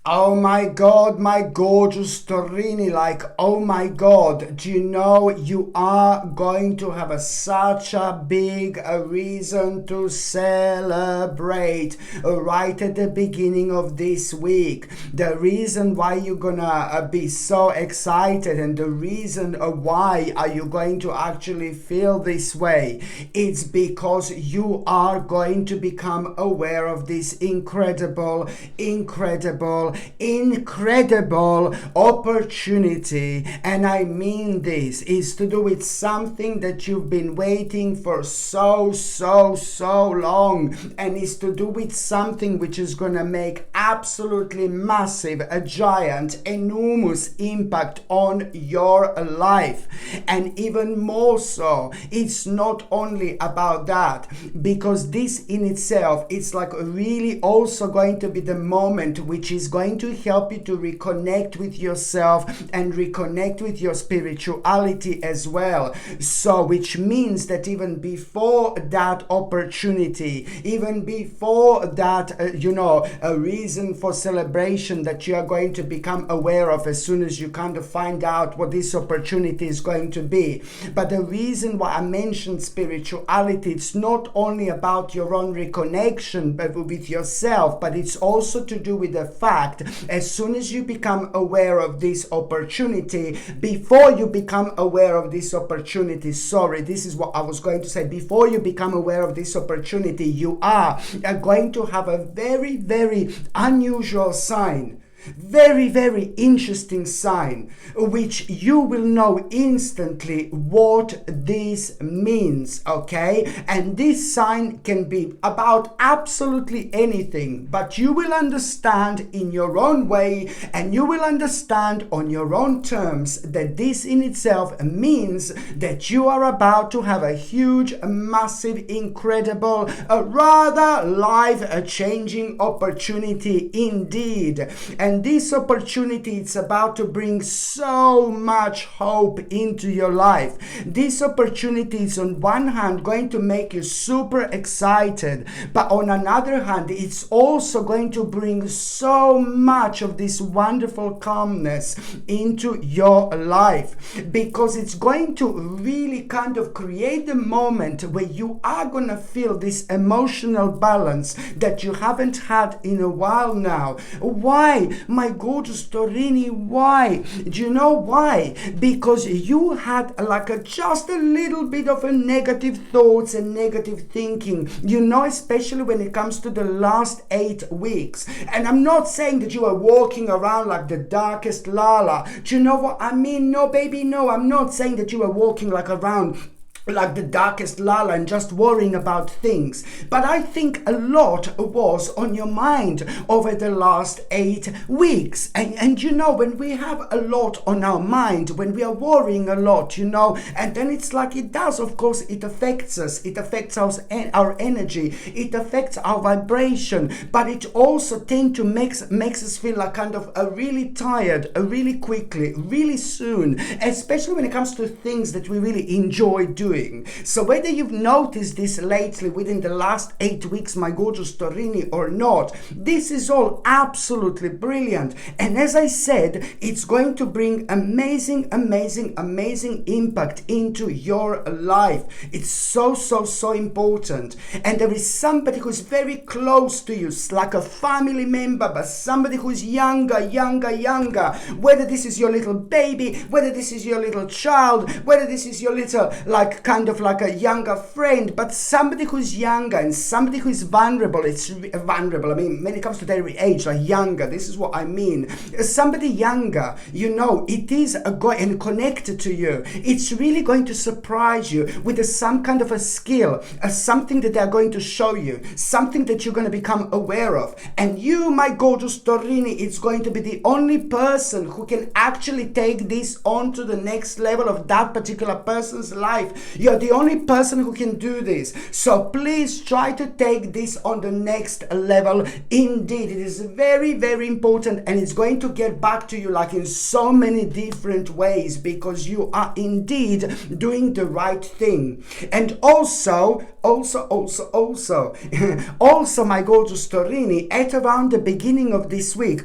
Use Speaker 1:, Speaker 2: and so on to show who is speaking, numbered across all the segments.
Speaker 1: Oh my God, my gorgeous Torini, like, oh my God, do you know you are going to have such a big reason to celebrate right at the beginning of this week. The reason why you're gonna be so excited and the reason why are you going to actually feel this way, it's because you are going to become aware of this incredible opportunity. And I mean, this is to do with something that you've been waiting for so long, and is to do with something which is gonna make absolutely massive, a giant, enormous impact on your life. And even more so, it's not only about that, because this in itself, it's like really also going to be the moment which is going to help you to reconnect with yourself and reconnect with your spirituality as well. So which means that even before that opportunity, even before that a reason for celebration that you are going to become aware of as soon as you kind of find out what this opportunity is going to be. But the reason why I mentioned spirituality, it's not only about your own reconnection with yourself, but it's also to do with the fact, as soon as you become aware of this opportunity, before you become aware of this opportunity, this is what I was going to say, before you become aware of this opportunity, you are going to have a very unusual sign. Very interesting sign, which you will know instantly what this means, okay? And this sign can be about absolutely anything, but you will understand in your own way, and you will understand on your own terms that this in itself means that you are about to have a huge, massive, incredible, rather life-changing opportunity indeed. And this opportunity, it's about to bring so much hope into your life. This opportunity is on one hand going to make you super excited, but on another hand, it's also going to bring so much of this wonderful calmness into your life, because it's going to really kind of create the moment where you are going to feel this emotional balance that you haven't had in a while now. Why? My gorgeous Torini, why? Do you know why? Because you had just a little bit of a negative thoughts and negative thinking, especially when it comes to the last 8 weeks. And I'm not saying that you are walking around like the darkest Lala. Do you know what I mean? No, baby, no. I'm not saying that you are walking around like the darkest Lala and just worrying about things. But I think a lot was on your mind over the last 8 weeks. And when we have a lot on our mind, when we are worrying a lot, and then it's like it does, of course, it affects us. It affects our energy. It affects our vibration. But it also tends to makes us feel like kind of really tired, really quickly, really soon, especially when it comes to things that we really enjoy doing. So whether you've noticed this lately within the last 8 weeks, my gorgeous Torini, or not, this is all absolutely brilliant. And as I said, it's going to bring amazing impact into your life. It's so important. And there is somebody who's very close to you, like a family member, but somebody who's younger, whether this is your little baby, whether this is your little child, whether this is your little kind of like a younger friend, but somebody who's younger and somebody who's vulnerable. It's vulnerable. I mean, when it comes to their age, like younger, this is what I mean. Somebody younger, it is and connected to you. It's really going to surprise you with some kind of a skill, something that they're going to show you, something that you're going to become aware of. And you, my gorgeous Torini, it's going to be the only person who can actually take this on to the next level of that particular person's life. You're the only person who can do this. So please try to take this on the next level. Indeed, it is very, very important, and it's going to get back to you like in so many different ways, because you are indeed doing the right thing. And also, my gorgeous Torini, at around the beginning of this week,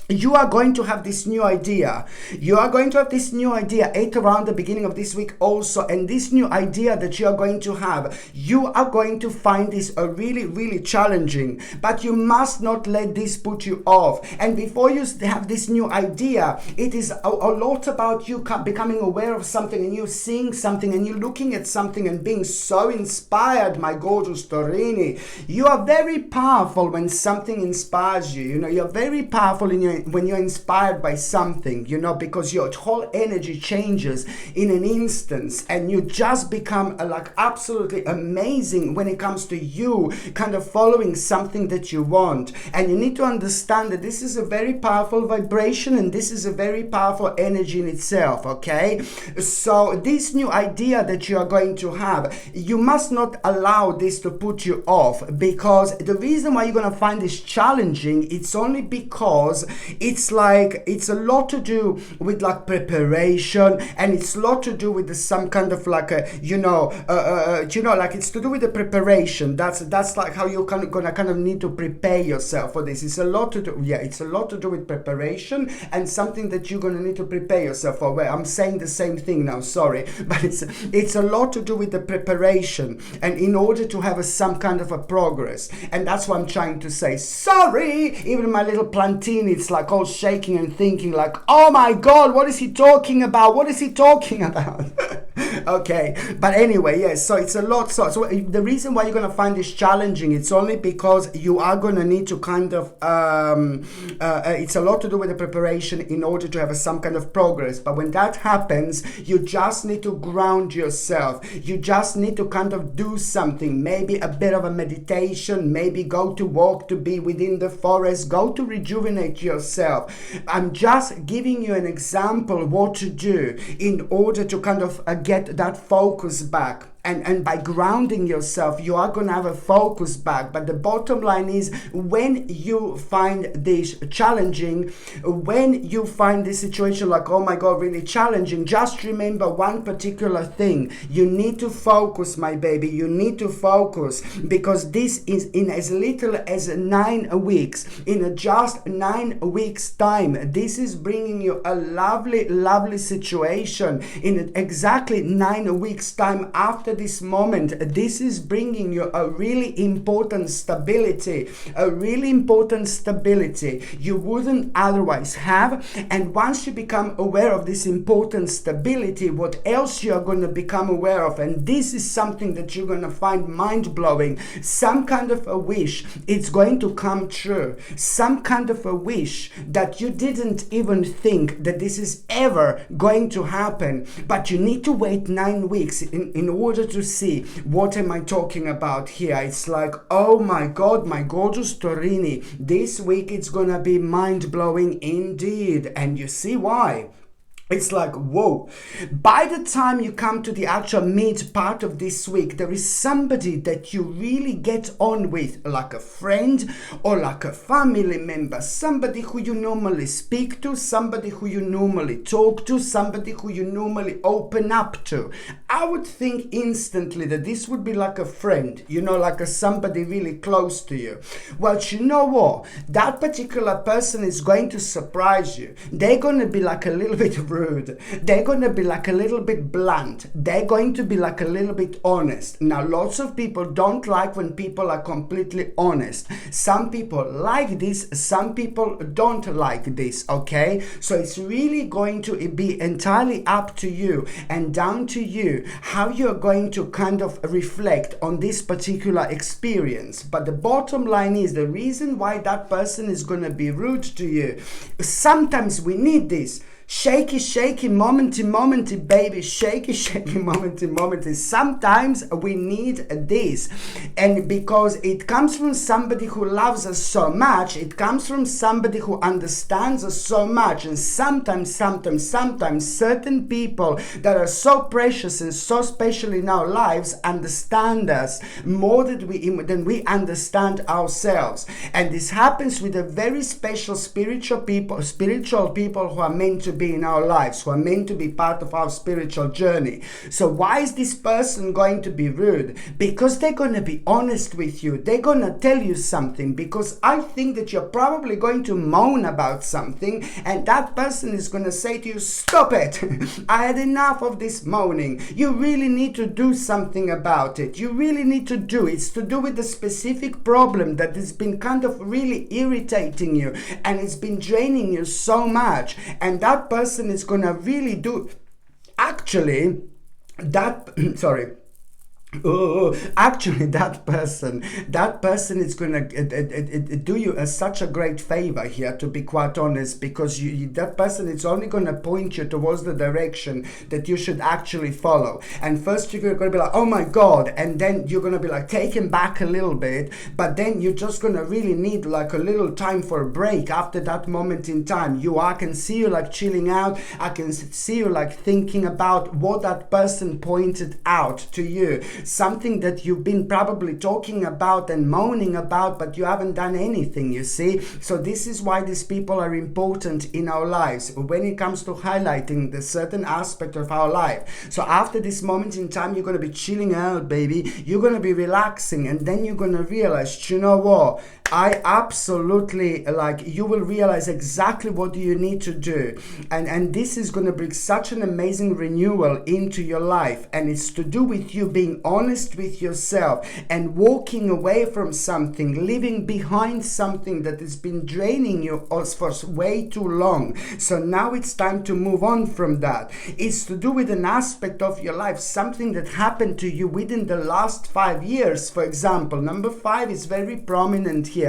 Speaker 1: you are going to have this new idea. You are going to have this new idea at around the beginning of this week also. And this new idea that you are going to have, you are going to find this really, really challenging. But you must not let this put you off. And before you have this new idea, it is a lot about you becoming aware of something, and you seeing something, and you looking at something and being so inspired, my gorgeous Torini. You are very powerful when something inspires you. You know, you're very powerful when you're inspired by something, you know, because your whole energy changes in an instance, and you just become like absolutely amazing when it comes to you kind of following something that you want. And you need to understand that this is a very powerful vibration, and this is a very powerful energy in itself, okay? So this new idea that you are going to have, you must not allow this to put you off, because the reason why you're going to find this challenging, it's only because it's a lot to do with like preparation, and it's a lot to do with some kind of like like it's to do with the preparation. That's like how you're gonna kind of need to prepare yourself for this. It's a lot to do. Yeah, it's a lot to do with preparation, and something that you're gonna need to prepare yourself for. Well, I'm saying the same thing now. Sorry, but it's a lot to do with the preparation, and in order to have some kind of a progress, and that's what I'm trying to say. Sorry, even my little plantini, it's like all shaking and thinking like, oh my God, what is he talking about? What is he talking about? Okay, but anyway, yes, so it's a lot. So the reason why you're going to find this challenging, it's only because you are going to need to kind of, it's a lot to do with the preparation in order to have some kind of progress. But when that happens, you just need to ground yourself. You just need to kind of do something, maybe a bit of a meditation, maybe go to walk, to be within the forest, go to rejuvenate yourself. I'm just giving you an example what to do in order to kind of get that focus back. And by grounding yourself, you are going to have a focus back. But the bottom line is, when you find this challenging, when you find this situation like, oh my God, really challenging, just remember one particular thing. You need to focus, my baby. You need to focus, because this is in as little as 9 weeks. In just 9 weeks time, this is bringing you a lovely, lovely situation. In exactly 9 weeks time after this moment, this is bringing you a really important stability, you wouldn't otherwise have. And once you become aware of this important stability, what else you are going to become aware of, and this is something that you're going to find mind-blowing, some kind of a wish, it's going to come true. Some kind of a wish that you didn't even think that this is ever going to happen, but you need to wait 9 weeks in order to see what am I talking about here. It's like, oh my God, my gorgeous Torini, this week it's gonna be mind-blowing indeed. And you see why. It's like, whoa. By the time you come to the actual mid part of this week, there is somebody that you really get on with, like a friend or like a family member, somebody who you normally speak to, somebody who you normally talk to, somebody who you normally open up to. I would think instantly that this would be like a friend, you know, like somebody really close to you. Well, you know what? That particular person is going to surprise you. They're going to be like a little bit rude. They're going to be like a little bit blunt. They're going to be like a little bit honest. Now, lots of people don't like when people are completely honest. Some people like this, some people don't like this, okay? So it's really going to be entirely up to you and down to you how you're going to kind of reflect on this particular experience. But the bottom line is, the reason why that person is going to be rude to you, sometimes we need this. shaky, momenty, baby, shaky, momenty. Sometimes we need this, and because it comes from somebody who loves us so much, it comes from somebody who understands us so much, and sometimes certain people that are so precious and so special in our lives understand us more than we understand ourselves. And this happens with a very special spiritual people who are meant to be in our lives, who are meant to be part of our spiritual journey. So why is this person going to be rude? Because they're going to be honest with you. They're going to tell you something, because I think that you're probably going to moan about something, and that person is going to say to you, stop it. I had enough of this moaning. You really need to do something about it. You really need to do it. It's to do with the specific problem that has been kind of really irritating you, and it's been draining you so much. And that person is going to really do, actually, that, sorry. Actually, that person is going to do you such a great favor here, to be quite honest, because that person is only going to point you towards the direction that you should actually follow. And first you're going to be like, oh my God, and then you're going to be like taken back a little bit, but then you're just going to really need like a little time for a break after that moment in time. I can see you like chilling out. I can see you like thinking about what that person pointed out to you. Something that you've been probably talking about and moaning about, but you haven't done anything, you see. So this is why these people are important in our lives when it comes to highlighting the certain aspect of our life. So after this moment in time, you're going to be chilling out, baby. You're going to be relaxing, and then you're going to realize, you know what? I absolutely, you will realize exactly what you need to do. And this is going to bring such an amazing renewal into your life. And it's to do with you being honest with yourself and walking away from something, leaving behind something that has been draining you for way too long. So now it's time to move on from that. It's to do with an aspect of your life, something that happened to you within the last 5 years, for example. Number 5 is very prominent here.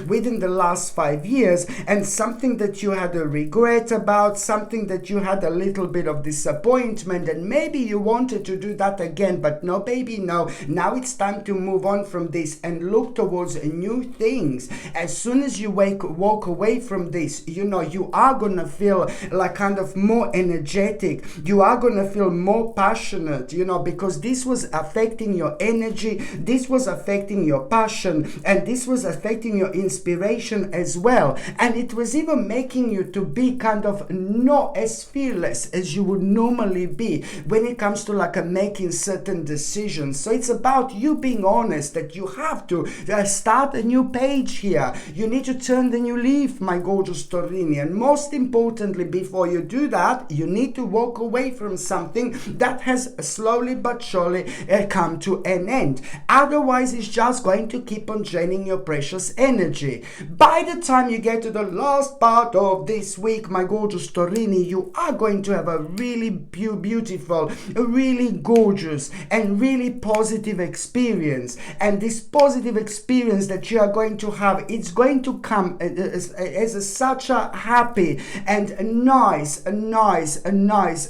Speaker 1: Within the last 5 years, and something that you had a regret about, something that you had a little bit of disappointment, and maybe you wanted to do that again, but no, baby, no. Now it's time to move on from this and look towards new things. As soon as you walk away from this, you are gonna feel like kind of more energetic. You are gonna feel more passionate, because this was affecting your energy, this was affecting your passion, and this was affecting your inspiration as well. And it was even making you to be kind of not as fearless as you would normally be when it comes to making certain decisions. So it's about you being honest that you have to start a new page here. You need to turn the new leaf, my gorgeous Torini. And most importantly, before you do that, you need to walk away from something that has slowly but surely come to an end. Otherwise, it's just going to keep on draining your precious energy. By the time you get to the last part of this week, my gorgeous Torini, you are going to have a really beautiful, really gorgeous, and really positive experience. And this positive experience that you are going to have, it's going to come as such a happy and nice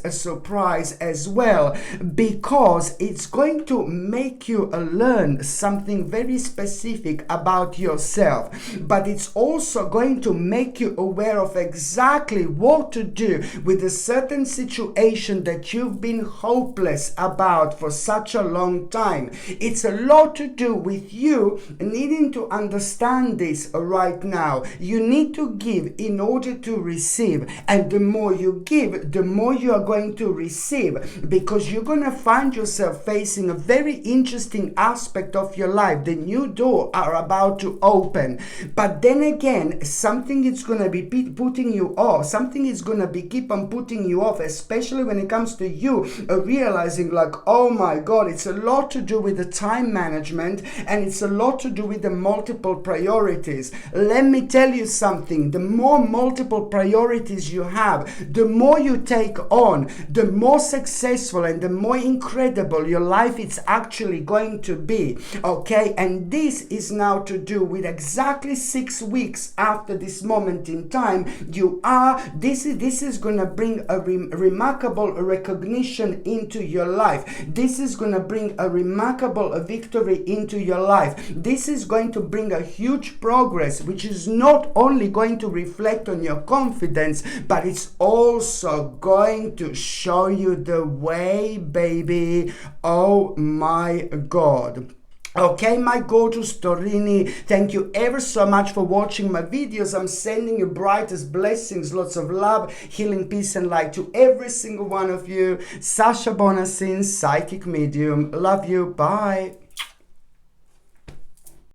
Speaker 1: surprise as well, because it's going to make you learn something very specific about yourself, but it's also going to make you aware of exactly what to do with a certain situation that you've been hopeless about for such a long time. It's a lot to do with you needing to understand this right now. You need to give in order to receive, and the more you give, the more you are going to receive, because you're going to find yourself facing a very interesting aspect of your life. The new door are about to open, but then again, something is going to be putting you off. Something is going to be keep on putting you off, especially when it comes to you realizing oh my God, it's a lot to do with the time management, and it's a lot to do with the multiple priorities. Let me tell you something. The more multiple priorities you have, the more you take on, the more successful and the more incredible your life is actually going to be. Okay, and this is now to do with and exactly 6 weeks after this moment in time, this is going to bring a remarkable recognition into your life. This is going to bring a remarkable victory into your life. This is going to bring a huge progress, which is not only going to reflect on your confidence, but it's also going to show you the way, baby. Oh my God. Okay, my gorgeous Torini, thank you ever so much for watching my videos. I'm sending you brightest blessings, lots of love, healing, peace, and light to every single one of you. Sasha Bonasin, Psychic Medium. Love you. Bye.